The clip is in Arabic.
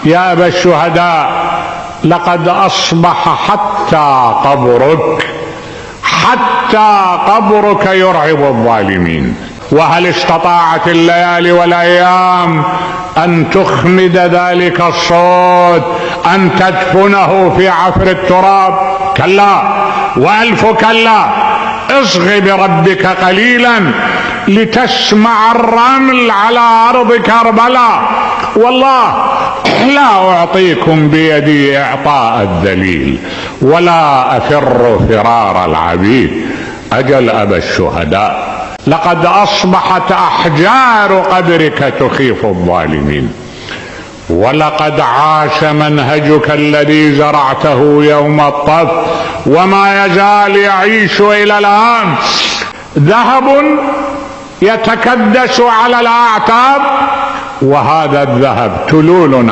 يا أبا الشهداء لقد أصبح حتى قبرك يرعب الظالمين. وهل استطاعت الليالي والأيام أن تخمد ذلك الصوت، أن تدفنه في عفر التراب؟ كلا وألف كلا. اصغ بربك قليلا لتسمع الرمل على أرض كربلاء. والله لا أعطيكم بيدي إعطاء الذليل ولا أفر فرار العبيد. أجل أبا الشهداء لقد أصبحت أحجار قبرك تخيف الظالمين. ولقد عاش منهجك الذي زرعته يوم الطف وما يزال يعيش إلى الآن. ذهب يتكدس على الأعتاب، وهذا الذهب تلول